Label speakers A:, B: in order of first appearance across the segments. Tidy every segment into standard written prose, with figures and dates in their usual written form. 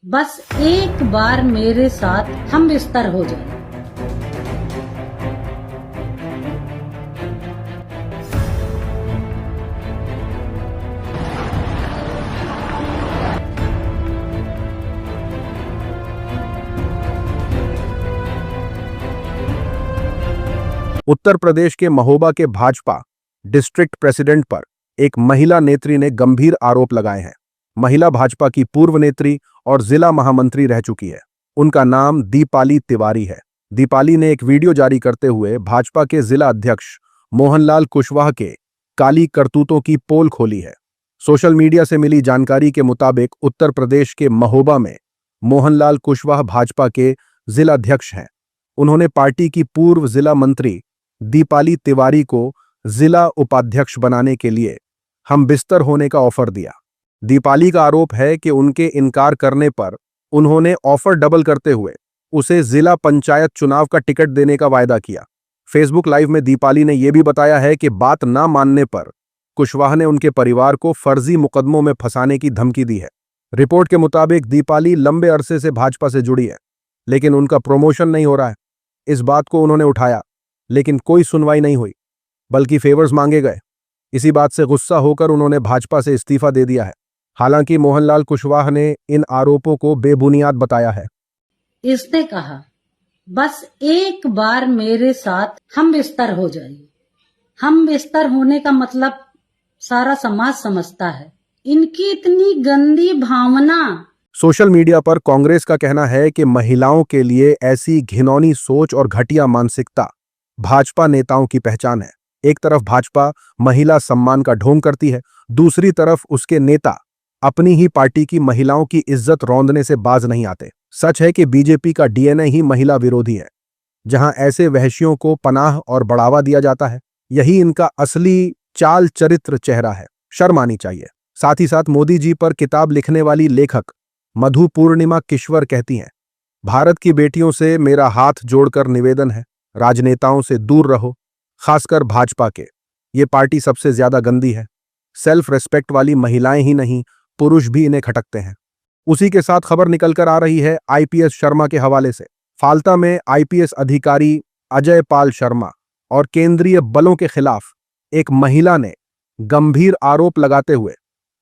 A: बस एक बार मेरे साथ हम बिस्तर हो जाए।
B: उत्तर प्रदेश के महोबा के भाजपा डिस्ट्रिक्ट प्रेसिडेंट पर एक महिला नेत्री ने गंभीर आरोप लगाए हैं। महिला भाजपा की पूर्व नेत्री और जिला महामंत्री रह चुकी है। उनका नाम दीपाली तिवारी है। दीपाली ने एक वीडियो जारी करते हुए भाजपा के जिला अध्यक्ष मोहनलाल कुशवाहा के काली करतूतों की पोल खोली है। सोशल मीडिया से मिली जानकारी के मुताबिक उत्तर प्रदेश के महोबा में मोहनलाल कुशवाहा भाजपा के जिला अध्यक्ष हैं। उन्होंने पार्टी की पूर्व जिला मंत्री दीपाली तिवारी को जिला उपाध्यक्ष बनाने के लिए हम बिस्तर होने का ऑफर दिया। दीपाली का आरोप है कि उनके इनकार करने पर उन्होंने ऑफर डबल करते हुए उसे जिला पंचायत चुनाव का टिकट देने का वायदा किया। फेसबुक लाइव में दीपाली ने यह भी बताया है कि बात ना मानने पर कुशवाहा ने उनके परिवार को फर्जी मुकदमों में फंसाने की धमकी दी है। रिपोर्ट के मुताबिक दीपाली लंबे अरसे से भाजपा से जुड़ी है, लेकिन उनका प्रमोशन नहीं हो रहा है। इस बात को उन्होंने उठाया, लेकिन कोई सुनवाई नहीं हुई, बल्कि फेवर्स मांगे गए। इसी बात से गुस्सा होकर उन्होंने भाजपा से इस्तीफा दे दिया है। हालांकि मोहनलाल कुशवाहा ने इन आरोपों को बेबुनियाद बताया है।
A: इसने कहा, बस एक बार मेरे साथ हम बिस्तर हो जाइए। हम बिस्तर होने का मतलब सारा समाज समझता है। इनकी इतनी गंदी भावना।
B: सोशल मीडिया पर कांग्रेस का कहना है कि महिलाओं के लिए ऐसी घिनौनी सोच और घटिया मानसिकता भाजपा नेताओं की पहचान है। एक तरफ भाजपा महिला सम्मान का ढोंग करती है, दूसरी तरफ उसके नेता अपनी ही पार्टी की महिलाओं की इज्जत रौंदने से बाज नहीं आते। सच है कि बीजेपी का डीएनए ही महिला विरोधी है। जहां ऐसे वहशियों को पनाह और बढ़ावा दिया जाता है, यही इनका असली चाल चरित्र चेहरा है। शर्म आनी चाहिए। साथ ही साथ मोदी जी पर किताब लिखने वाली लेखक मधु पूर्णिमा किश्वर कहती हैं, भारत की बेटियों से मेरा हाथ जोड़कर निवेदन है, राजनेताओं से दूर रहो, खासकर भाजपा के। ये पार्टी सबसे ज्यादा गंदी है। सेल्फ रेस्पेक्ट वाली महिलाएं ही नहीं, पुरुष भी इन्हें खटकते हैं। उसी के साथ खबर निकलकर आ रही है आईपीएस शर्मा के हवाले से। फाल्ता में आईपीएस अधिकारी अजय पाल शर्मा और केंद्रीय बलों के खिलाफ एक महिला ने गंभीर आरोप लगाते हुए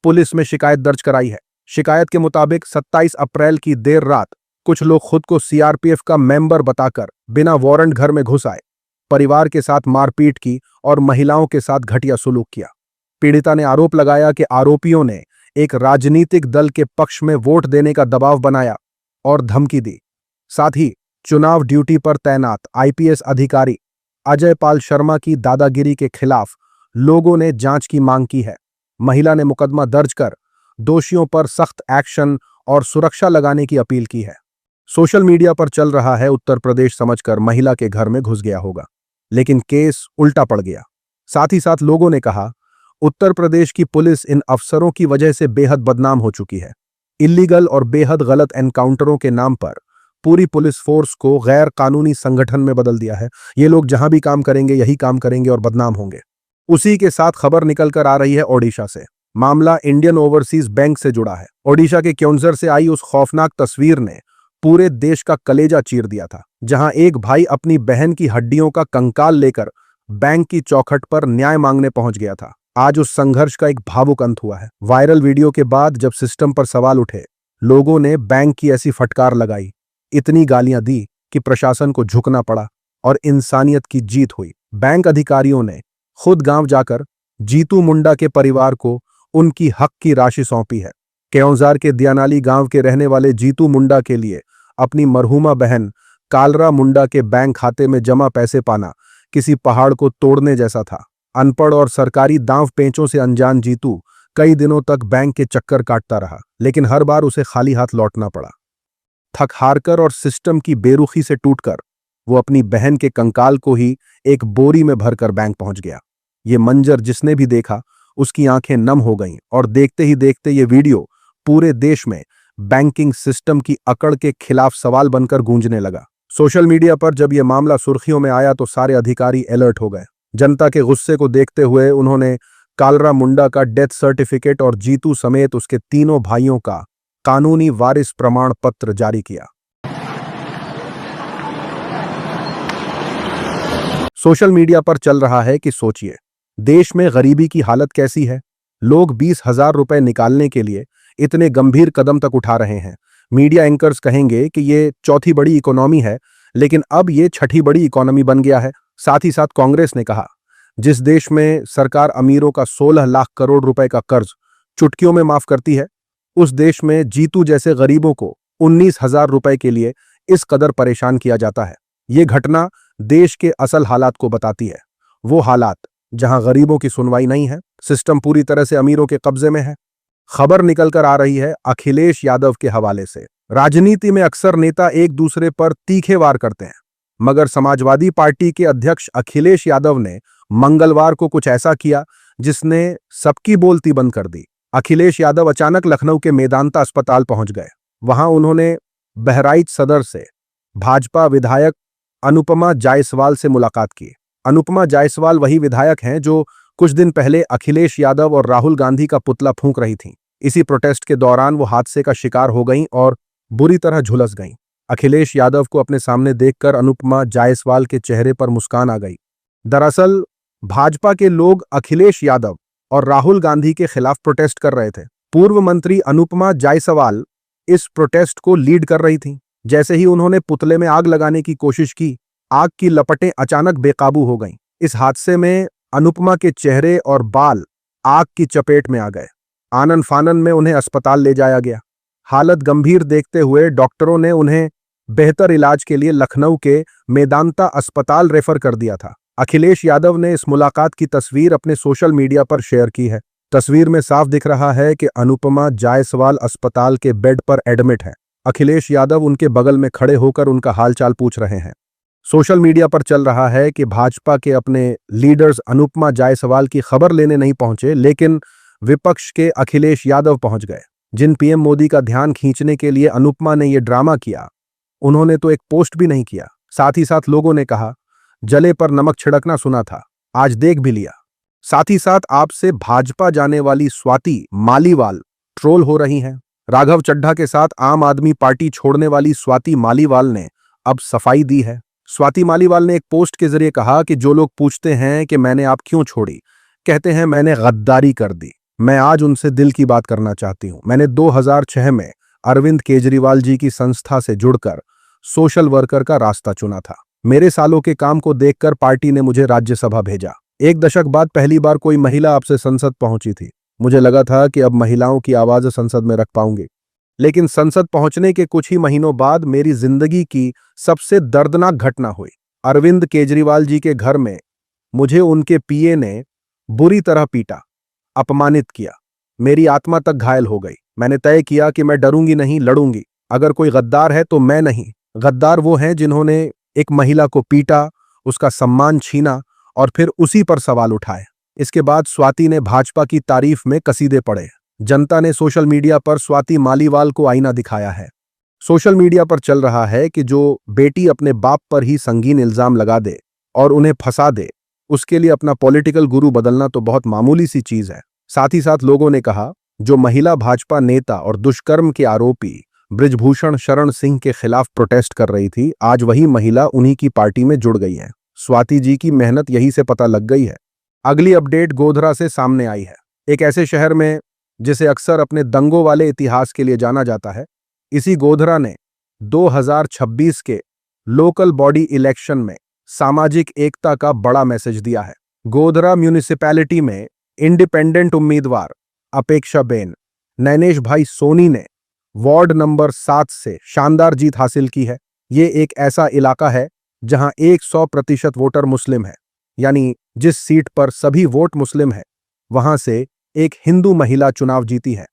B: पुलिस में शिकायत दर्ज कराई है। शिकायत के मुताबिक 27 अप्रैल की देर रात कुछ लोग खुद को सीआरपीएफ का मेंबर बताकर बिना वारंट घर में घुस आए, परिवार के साथ मारपीट की और महिलाओं के साथ घटिया सुलूक किया। पीड़िता ने आरोप लगाया कि आरोपियों ने एक राजनीतिक दल के पक्ष में वोट देने का दबाव बनाया और धमकी दी। साथ ही चुनाव ड्यूटी पर तैनात आईपीएस अधिकारी अजय पाल शर्मा की दादागिरी के खिलाफ लोगों ने जांच की मांग की है। महिला ने मुकदमा दर्ज कर दोषियों पर सख्त एक्शन और सुरक्षा लगाने की अपील की है। सोशल मीडिया पर चल रहा है उत्तर प्रदेश समझकर महिला के घर में घुस गया होगा, लेकिन केस उल्टा पड़ गया। साथ ही साथ लोगों ने कहा, उत्तर प्रदेश की पुलिस इन अफसरों की वजह से बेहद बदनाम हो चुकी है। इल्लीगल और बेहद गलत एनकाउंटरों के नाम पर पूरी पुलिस फोर्स को गैर कानूनी संगठन में बदल दिया है। ये लोग जहां भी काम करेंगे यही काम करेंगे और बदनाम होंगे। उसी के साथ खबर निकलकर आ रही है ओडिशा से। मामला इंडियन ओवरसीज बैंक से जुड़ा है। ओडिशा के क्योंझर से आई उस खौफनाक तस्वीर ने पूरे देश का कलेजा चीर दिया था, जहां एक भाई अपनी बहन की हड्डियों का कंकाल लेकर बैंक की चौखट पर न्याय मांगने पहुंच गया था। आज उस संघर्ष का एक भावुक अंत हुआ है। वायरल वीडियो के बाद जब सिस्टम पर सवाल उठे, लोगों ने बैंक की ऐसी फटकार लगाई, इतनी गालियां दी कि प्रशासन को झुकना पड़ा और इंसानियत की जीत हुई। बैंक अधिकारियों ने खुद गांव जाकर जीतू मुंडा के परिवार को उनकी हक की राशि सौंपी है। क्योंझार के दियानाली गांव के रहने वाले जीतू मुंडा के लिए अपनी मरहूमा बहन कालरा मुंडा के बैंक खाते में जमा पैसे पाना किसी पहाड़ को तोड़ने जैसा था। अनपढ़ और सरकारी दांव पेंचों से अनजान जीतू कई दिनों तक बैंक के चक्कर काटता रहा, लेकिन हर बार उसे खाली हाथ लौटना पड़ा। थक हारकर और सिस्टम की बेरुखी से टूटकर वो अपनी बहन के कंकाल को ही एक बोरी में भरकर बैंक पहुंच गया। ये मंजर जिसने भी देखा उसकी आंखें नम हो गईं और देखते ही देखते ये वीडियो पूरे देश में बैंकिंग सिस्टम की अकड़ के खिलाफ सवाल बनकर गूंजने लगा। सोशल मीडिया पर जब यह मामला सुर्खियों में आया तो सारे अधिकारी अलर्ट हो गए। जनता के गुस्से को देखते हुए उन्होंने कालरा मुंडा का डेथ सर्टिफिकेट और जीतू समेत उसके तीनों भाइयों का कानूनी वारिस प्रमाण पत्र जारी किया। सोशल मीडिया पर चल रहा है कि सोचिए, देश में गरीबी की हालत कैसी है। लोग 20,000 रुपए निकालने के लिए इतने गंभीर कदम तक उठा रहे हैं। मीडिया एंकर्स कहेंगे कि ये चौथी बड़ी इकोनॉमी है, लेकिन अब ये छठी बड़ी इकोनॉमी बन गया है। साथ ही साथ कांग्रेस ने कहा, जिस देश में सरकार अमीरों का 16 लाख करोड़ रुपए का कर्ज चुटकियों में माफ करती है, उस देश में जीतू जैसे गरीबों को 19,000 रुपए के लिए इस कदर परेशान किया जाता है। ये घटना देश के असल हालात को बताती है, वो हालात जहां गरीबों की सुनवाई नहीं है, सिस्टम पूरी तरह से अमीरों के कब्जे में है। खबर निकलकर आ रही है अखिलेश यादव के हवाले से। राजनीति में अक्सर नेता एक दूसरे पर तीखे वार करते हैं, मगर समाजवादी पार्टी के अध्यक्ष अखिलेश यादव ने मंगलवार को कुछ ऐसा किया जिसने सबकी बोलती बंद कर दी। अखिलेश यादव अचानक लखनऊ के मेदांता अस्पताल पहुंच गए। वहां उन्होंने बहराइच सदर से भाजपा विधायक अनुपमा जायसवाल से मुलाकात की। अनुपमा जायसवाल वही विधायक हैं जो कुछ दिन पहले अखिलेश यादव और राहुल गांधी का पुतला फूंक रही थीं। इसी प्रोटेस्ट के दौरान वो हादसे का शिकार हो गईं और बुरी तरह झुलस गईं। अखिलेश यादव को अपने सामने देखकर अनुपमा जायसवाल के चेहरे पर मुस्कान आ गई। दरअसल भाजपा के लोग अखिलेश यादव और राहुल गांधी के खिलाफ प्रोटेस्ट कर रहे थे। पूर्व मंत्री अनुपमा जायसवाल इस प्रोटेस्ट को लीड कर रही थीं। जैसे ही उन्होंने पुतले में आग लगाने की कोशिश की, आग की लपटें अचानक बेकाबू हो गईं। इस हादसे में अनुपमा के चेहरे और बाल आग की चपेट में आ गए। आनन फानन में उन्हें अस्पताल ले जाया गया। हालत गंभीर देखते हुए डॉक्टरों ने उन्हें बेहतर इलाज के लिए लखनऊ के मेदांता अस्पताल रेफर कर दिया था। अखिलेश यादव ने इस मुलाकात की तस्वीर अपने सोशल मीडिया पर शेयर की है। तस्वीर में साफ दिख रहा है कि अनुपमा जायसवाल अस्पताल के बेड पर एडमिट है। अखिलेश यादव उनके बगल में खड़े होकर उनका हालचाल पूछ रहे हैं। सोशल मीडिया पर चल रहा है कि भाजपा के अपने लीडर्स अनुपमा जायसवाल की खबर लेने नहीं पहुंचे, लेकिन विपक्ष के अखिलेश यादव पहुंच गए। जिन पीएम मोदी का ध्यान खींचने के लिए अनुपमा ने यह ड्रामा किया, उन्होंने तो एक पोस्ट भी नहीं किया। साथ ही साथ लोगों ने कहा, जले पर नमक छिड़कना सुना था, आज देख भी लिया। साथ ही साथ आपसे भाजपा जाने वाली स्वाति मालीवाल ट्रोल हो रही हैं। राघव चड्ढा के साथ आम आदमी पार्टी छोड़ने वाली स्वाति मालीवाल ने अब सफाई दी है। स्वाति मालीवाल ने एक पोस्ट के जरिए कहा कि जो लोग पूछते हैं कि मैंने आप क्यों छोड़ी, कहते हैं मैंने गद्दारी कर दी। मैं आज उनसे दिल की बात करना चाहती हूं। मैंने 2006 में अरविंद केजरीवाल जी की संस्था से जुड़कर सोशल वर्कर का रास्ता चुना था। मेरे सालों के काम को देखकर पार्टी ने मुझे राज्यसभा भेजा। 1 दशक बाद पहली बार कोई महिला आपसे संसद पहुंची थी। मुझे लगा था कि अब महिलाओं की आवाज संसद में रख पाऊंगी, लेकिन संसद पहुंचने के कुछ ही महीनों बाद मेरी जिंदगी की सबसे दर्दनाक घटना हुई। अरविंद केजरीवाल जी के घर में मुझे उनके पीए ने बुरी तरह पीटा, अपमानित किया। मेरी आत्मा तक घायल हो गई। मैंने तय किया कि मैं डरूंगी नहीं, लड़ूंगी। अगर कोई गद्दार है तो मैं नहीं। गद्दार वो हैं जिन्होंने एक महिला को पीटा, उसका सम्मान छीना और फिर उसी पर सवाल उठाए। इसके बाद स्वाति ने भाजपा की तारीफ में कसीदे पढ़े। जनता ने सोशल मीडिया पर स्वाति मालीवाल को आईना दिखाया है। सोशल मीडिया पर चल रहा है कि जो बेटी अपने बाप पर ही संगीन इल्जाम लगा दे और उन्हें फंसा दे, उसके लिए अपना पॉलिटिकल गुरु बदलना तो बहुत मामूली सी चीज है। साथ ही साथ लोगों ने कहा, जो महिला भाजपा नेता और दुष्कर्म के आरोपी बृजभूषण शरण सिंह के खिलाफ प्रोटेस्ट कर रही थी, आज वही महिला उन्हीं की पार्टी में जुड़ गई है। स्वाति जी की मेहनत यही से पता लग गई है। अगली अपडेट गोधरा से सामने आई है। एक ऐसे शहर में जिसे अक्सर अपने दंगों वाले इतिहास के लिए जाना जाता है, इसी गोधरा ने 2026 के लोकल बॉडी इलेक्शन में सामाजिक एकता का बड़ा मैसेज दिया है। गोधरा म्यूनिसिपैलिटी में इंडिपेंडेंट उम्मीदवार अपेक्षाबेन नैनेश भाई सोनी ने वार्ड नंबर 7 से शानदार जीत हासिल की है। ये एक ऐसा इलाका है जहां 100% वोटर मुस्लिम है, यानी जिस सीट पर सभी वोट मुस्लिम है, वहां से एक हिंदू महिला चुनाव जीती है।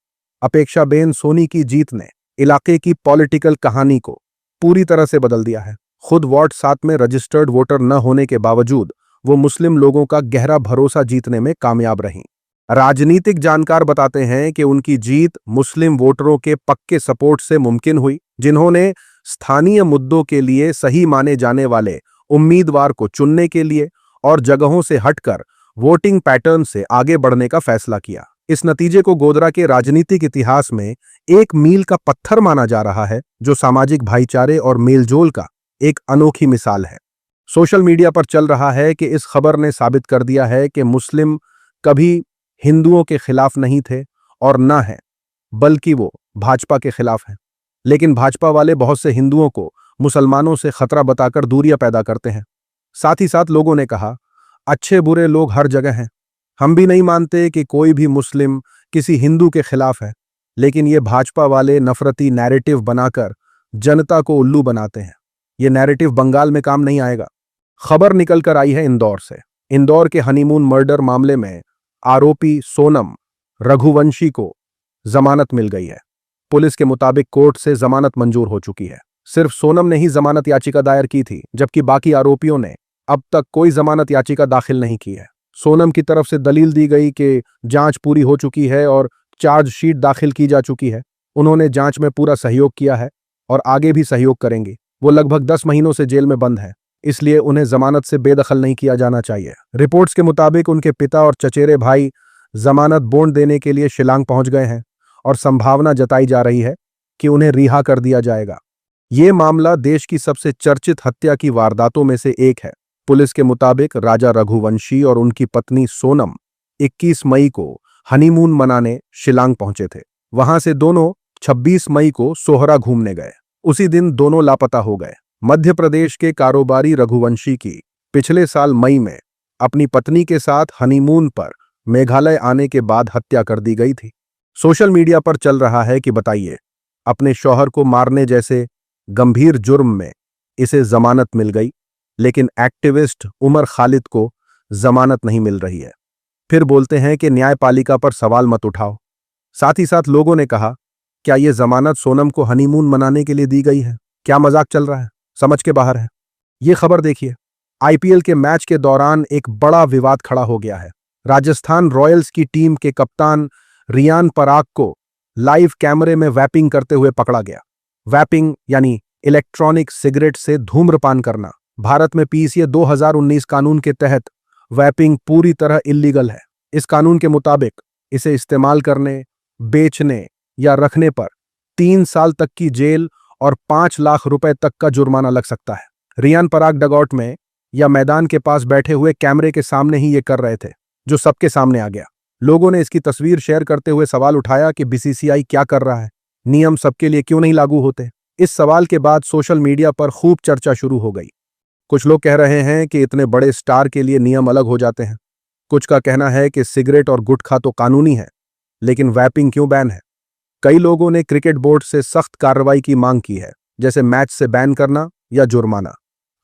B: अपेक्षाबेन सोनी की जीत ने इलाके की पॉलिटिकल कहानी को पूरी तरह से बदल दिया है। खुद वार्ड 7 में रजिस्टर्ड वोटर न होने के बावजूद वो मुस्लिम लोगों का गहरा भरोसा जीतने में कामयाब रहीं। राजनीतिक जानकार बताते हैं कि उनकी जीत मुस्लिम वोटरों के पक्के सपोर्ट से मुमकिन हुई, जिन्होंने स्थानीय मुद्दों के लिए सही माने जाने वाले उम्मीदवार को चुनने के लिए और जगहों से हटकर वोटिंग पैटर्न से आगे बढ़ने का फैसला किया। इस नतीजे को गोधरा के राजनीतिक इतिहास में एक मील का पत्थर माना जा रहा है, जो सामाजिक भाईचारे और मेलजोल का एक अनोखी मिसाल है। सोशल मीडिया पर चल रहा है कि इस खबर ने साबित कर दिया है कि मुस्लिम कभी हिंदुओं के खिलाफ नहीं थे और न है, बल्कि वो भाजपा के खिलाफ हैं। लेकिन भाजपा वाले बहुत से हिंदुओं को मुसलमानों से खतरा बताकर दूरियां पैदा करते हैं। साथ ही साथ लोगों ने कहा, अच्छे बुरे लोग हर जगह हैं, हम भी नहीं मानते कि कोई भी मुस्लिम किसी हिंदू के खिलाफ है, लेकिन ये भाजपा वाले नफरती नैरेटिव बनाकर जनता को उल्लू बनाते हैं। ये नैरेटिव बंगाल में काम नहीं आएगा। खबर निकलकर आई है इंदौर से। इंदौर के हनीमून मर्डर मामले में आरोपी सोनम रघुवंशी को जमानत मिल गई है। पुलिस के मुताबिक कोर्ट से जमानत मंजूर हो चुकी है। सिर्फ सोनम ने ही जमानत याचिका दायर की थी, जबकि बाकी आरोपियों ने अब तक कोई जमानत याचिका दाखिल नहीं की है। सोनम की तरफ से दलील दी गई कि जांच पूरी हो चुकी है और चार्जशीट दाखिल की जा चुकी है। उन्होंने जांच में पूरा सहयोग किया है और आगे भी सहयोग करेंगी। वो लगभग 10 महीनों से जेल में बंद है, इसलिए उन्हें जमानत से बेदखल नहीं किया जाना चाहिए। रिपोर्ट्स के मुताबिक उनके पिता और चचेरे भाई जमानत बॉन्ड देने के लिए शिलांग पहुंच गए हैं और संभावना जताई जा रही है कि उन्हें रिहा कर दिया जाएगा। ये मामला देश की सबसे चर्चित हत्या की वारदातों में से एक है। पुलिस के मुताबिक राजा रघुवंशी और उनकी पत्नी सोनम 21 मई को हनीमून मनाने शिलांग पहुंचे थे। वहां से दोनों 26 मई को सोहरा घूमने गए। उसी दिन दोनों लापता हो गए। मध्य प्रदेश के कारोबारी रघुवंशी की पिछले साल मई में अपनी पत्नी के साथ हनीमून पर मेघालय आने के बाद हत्या कर दी गई थी। सोशल मीडिया पर चल रहा है कि बताइए, अपने शौहर को मारने जैसे गंभीर जुर्म में इसे जमानत मिल गई, लेकिन एक्टिविस्ट उमर खालिद को जमानत नहीं मिल रही है। फिर बोलते हैं कि न्यायपालिका पर सवाल मत उठाओ। साथ ही साथ लोगों ने कहा, क्या यह जमानत सोनम को हनीमून मनाने के लिए दी गई है? क्या मजाक चल रहा है? समझ के बाहर है। ये खबर देखिए। आईपीएल के मैच के दौरान एक बड़ा विवाद खड़ा हो गया है। राजस्थान रॉयल्स की टीम के कप्तान रियान पराग को लाइव कैमरे में वैपिंग करते हुए पकड़ा गया। वैपिंग यानी इलेक्ट्रॉनिक सिगरेट से धूम्रपान करना। भारत में पीसीए 2019 कानून के तहत वैपिंग पूरी तरह इल्लीगल है। इस कानून के मुताबिक इसे इस्तेमाल करने, बेचने या रखने पर 3 साल तक की जेल और 5 लाख रुपए तक का जुर्माना लग सकता है। रियान पराग डगआउट में या मैदान के पास बैठे हुए कैमरे के सामने ही ये कर रहे थे, जो सबके सामने आ गया। लोगों ने इसकी तस्वीर शेयर करते हुए सवाल उठाया कि बीसीसीआई क्या कर रहा है? नियम सबके लिए क्यों नहीं लागू होते? इस सवाल के बाद सोशल मीडिया पर खूब चर्चा शुरू हो गई। कुछ लोग कह रहे हैं कि इतने बड़े स्टार के लिए नियम अलग हो जाते हैं। कुछ का कहना है कि सिगरेट और गुटखा तो कानूनी है, लेकिन वैपिंग क्यों बैन है? कई लोगों ने क्रिकेट बोर्ड से सख्त कार्रवाई की मांग की है, जैसे मैच से बैन करना या जुर्माना।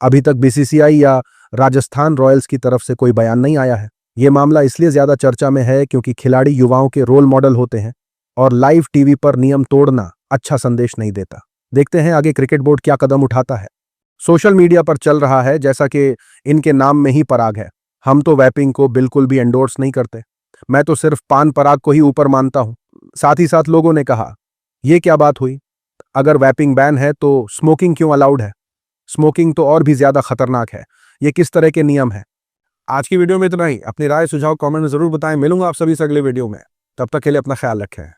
B: अभी तक बीसीसीआई या राजस्थान रॉयल्स की तरफ से कोई बयान नहीं आया है। यह मामला इसलिए ज्यादा चर्चा में है क्योंकि खिलाड़ी युवाओं के रोल मॉडल होते हैं और लाइव टीवी पर नियम तोड़ना अच्छा संदेश नहीं देता। देखते हैं आगे क्रिकेट बोर्ड क्या कदम उठाता है। सोशल मीडिया पर चल रहा है जैसा कि इनके नाम में ही पराग है। हम तो वैपिंग को बिल्कुल भी एंडोर्स नहीं करते। मैं तो सिर्फ पान पराग को ही ऊपर मानता हूं। साथ ही साथ लोगों ने कहा, यह क्या बात हुई? अगर वैपिंग बैन है तो स्मोकिंग क्यों अलाउड है? स्मोकिंग तो और भी ज्यादा खतरनाक है। ये किस तरह के नियम है? आज की वीडियो में इतना ही। अपनी राय सुझाव कमेंट में जरूर बताएं। मिलूंगा आप सभी से अगले वीडियो में। तब तक के लिए अपना ख्याल रखें।